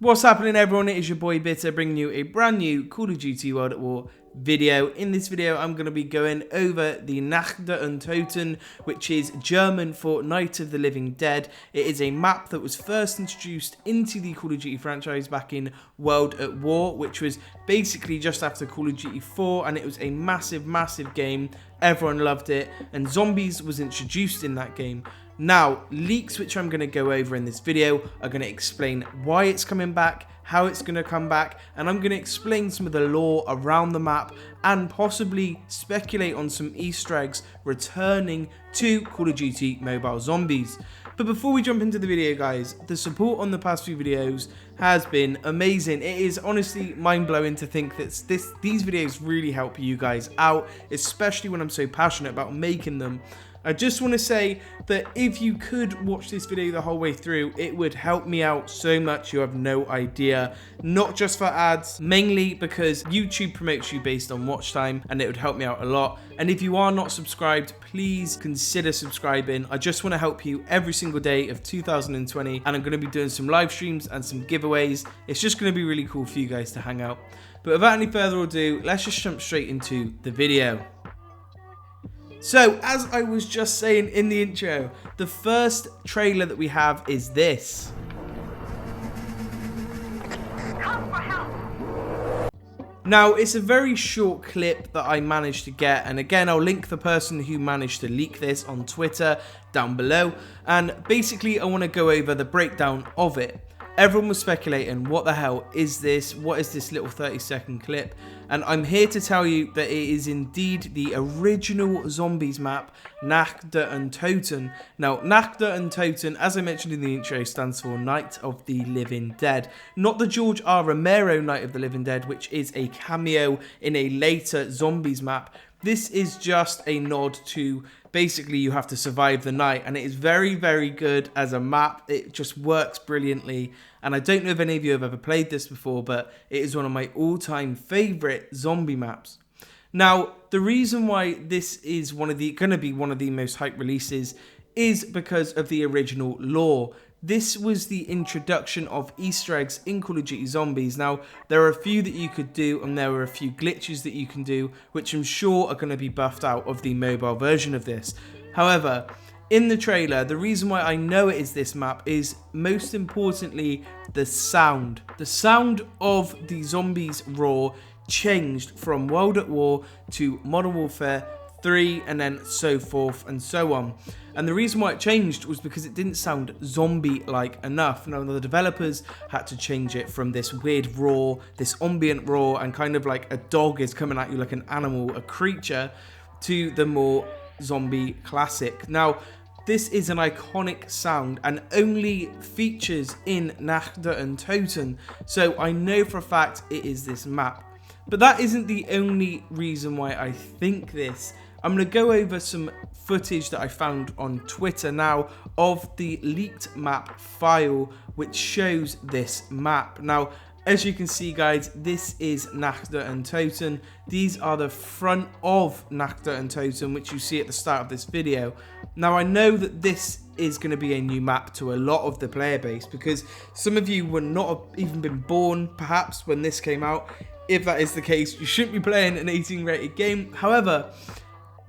What's happening, everyone? It is your boy Bitter bringing you a brand new Call of Duty World at War video. In this video, I'm going to be going over the Nacht Der Untoten, which is German for Night of the Living Dead. It is a map that was first introduced into the Call of Duty franchise back in World at War, which was basically just after Call of Duty 4, and it was a massive game. Everyone loved it, and zombies was introduced in that game. Now, leaks, which I'm going to go over in this video, are going to explain why it's coming back, how it's going to come back, and I'm going to explain some of the lore around the map and possibly speculate on some Easter eggs returning to Call of Duty Mobile Zombies. But before we jump into the video, guys, the support on the past few videos has been amazing. It is honestly mind-blowing to think that these videos really help you guys out, especially when I'm so passionate about making them. I just want to say that if you could watch this video the whole way through, it would help me out so much you have no idea. Not just for ads, mainly because YouTube promotes you based on watch time, and it would help me out a lot. And if you are not subscribed, please consider subscribing. I just want to help you every single day of 2020, and I'm going to be doing some live streams and some giveaways. It's just going to be really cool for you guys to hang out. But without any further ado, let's just jump straight into the video. So, as I was just saying in the intro, the first trailer that we have is this. Now, it's a very short clip that I managed to get, and again, I'll link the person who managed to leak this on Twitter down below, and basically I want to go over the breakdown of it. Everyone was speculating, what the hell is this? What is this little 30-second clip? And I'm here to tell you that it is indeed the original zombies map, Nacht Der Untoten. Now, Nacht Der Untoten, as I mentioned in the intro, stands for Night of the Living Dead. Not the George R. Romero Night of the Living Dead, which is a cameo in a later zombies map. This is just a nod to basically you have to survive the night, and it is very good as a map. It just works brilliantly, and I don't know if any of you have ever played this before, but it is one of my all-time favorite zombie maps. Now, the reason why this is going to be one of the most hyped releases is because of the original lore. This was the introduction of Easter eggs in Call of Duty Zombies. Now, there are a few that you could do, and there were a few glitches that you can do, which I'm sure are going to be buffed out of the mobile version of this. However, in the trailer, the reason why I know it is this map is, most importantly, the sound. The sound of the zombies roar changed from World at War to Modern Warfare 3, and then so forth and so on. And the reason why it changed was because it didn't sound zombie-like enough. Now, the developers had to change it from this weird roar, this ambient roar, and kind of like a dog is coming at you like an animal, a creature, to the more zombie classic. Now, this is an iconic sound and only features in Nacht Der Untoten, so I know for a fact it is this map. But that isn't the only reason why I think this. I'm going to go over some footage that I found on Twitter now of the leaked map file which shows this map. Now, as you can see, guys, this is Nacht Der Untoten. These are the front of Nacht Der Untoten, which you see at the start of this video. Now, I know that this is going to be a new map to a lot of the player base, because some of you would not have even been born, perhaps, when this came out. If that is the case, you shouldn't be playing an 18 rated game. However,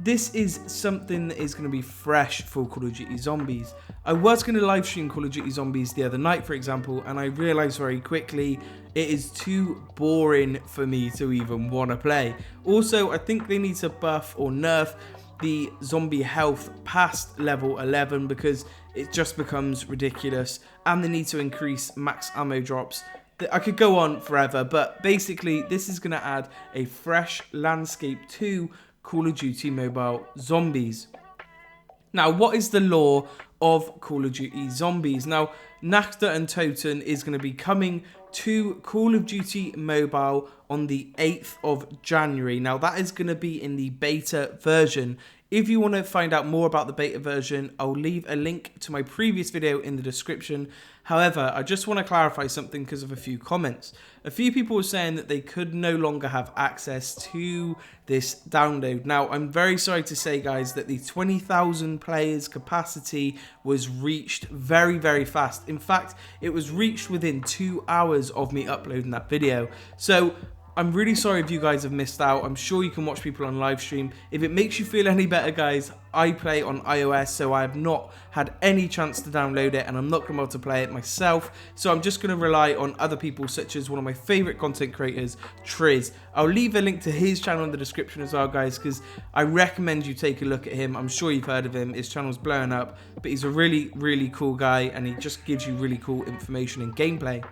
this is something that is going to be fresh for Call of Duty Zombies. I was going to live stream Call of Duty Zombies the other night, for example, and I realised very quickly it is too boring for me to even want to play. Also, I think they need to buff or nerf the zombie health past level 11, because it just becomes ridiculous, and they need to increase max ammo drops. I could go on forever, but basically this is going to add a fresh landscape to Call of Duty Mobile Zombies. Now, what is the lore of Call of Duty Zombies? Now, Nacht Der Untoten is going to be coming to Call of Duty Mobile on the 8th of January. Now, that is going to be in the beta version. If you want to find out more about the beta version, I'll leave a link to my previous video in the description. However, I just want to clarify something because of a few comments. A few people were saying that they could no longer have access to this download. Now, I'm very sorry to say, guys, that the 20,000 players capacity was reached very, very fast. In fact, it was reached within 2 hours of me uploading that video. So I'm really sorry if you guys have missed out. I'm sure you can watch people on live stream. If it makes you feel any better, guys, I play on iOS, so I have not had any chance to download it, and I'm not going to be able to play it myself. So I'm just going to rely on other people, such as one of my favorite content creators, Triz. I'll leave a link to his channel in the description as well, guys, because I recommend you take a look at him. I'm sure you've heard of him. His channel's blowing up, but he's a really, really cool guy, and he just gives you really cool information and gameplay.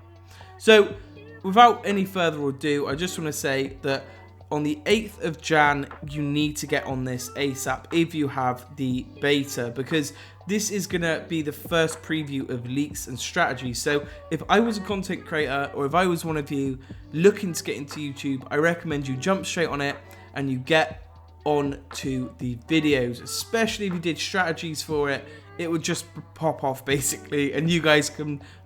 So without any further ado, I just want to say that on the 8th of Jan, you need to get on this ASAP if you have the beta, because this is going to be the first preview of leaks and strategies. So if I was a content creator, or if I was one of you looking to get into YouTube, I recommend you jump straight on it and you get on to the videos, especially if you did strategies for it. It would just pop off basically, and you guys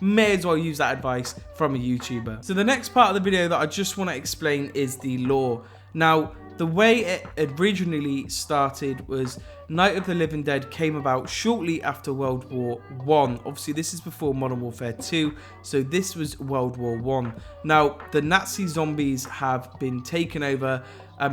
may as well use that advice from a YouTuber. So the next part of the video that I just want to explain is the lore. Now, the way it originally started was Night of the Living Dead came about shortly after World War I. Obviously, this is before Modern Warfare 2, so this was World War I. Now, the Nazi zombies have been taken over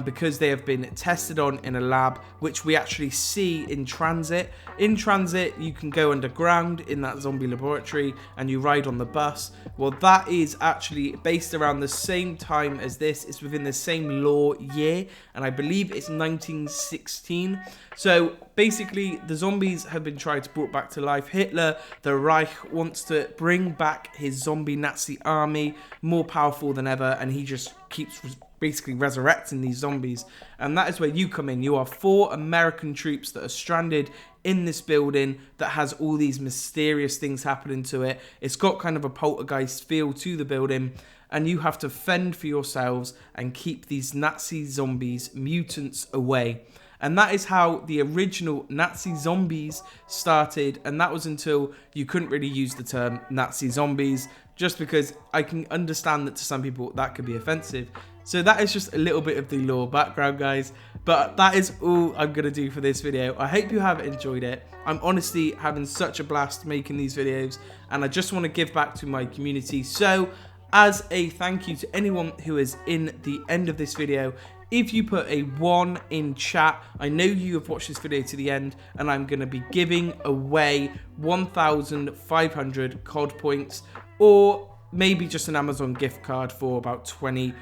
because they have been tested on in a lab, which we actually see in transit. In transit, you can go underground in that zombie laboratory and you ride on the bus. Well, that is actually based around the same time as this. It's within the same lore year, and I believe it's 1916. So basically, the zombies have been tried to brought back to life. Hitler, the Reich, wants to bring back his zombie Nazi army, more powerful than ever, and he just keeps basically resurrecting these zombies. And that is where you come in. You are 4 American troops that are stranded in this building that has all these mysterious things happening to it. It's got kind of a poltergeist feel to the building, and you have to fend for yourselves and keep these Nazi zombies, mutants, away. And that is how the original Nazi zombies started, and that was until you couldn't really use the term Nazi zombies, just because I can understand that to some people that could be offensive. So that is just a little bit of the lore background, guys. But that is all I'm going to do for this video. I hope you have enjoyed it. I'm honestly having such a blast making these videos, and I just want to give back to my community. So as a thank you to anyone who is in the end of this video, if you put a 1 in chat, I know you have watched this video to the end, and I'm going to be giving away 1,500 COD points, or maybe just an Amazon gift card for about $20.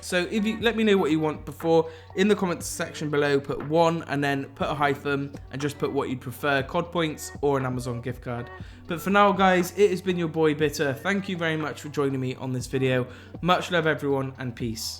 So if you let me know what you want before in the comments section below, put 1 and then put a hyphen and just put what you'd prefer, COD points or an Amazon gift card. But for now, guys, it has been your boy Bitter. Thank you very much for joining me on this video. Much love, everyone, and peace.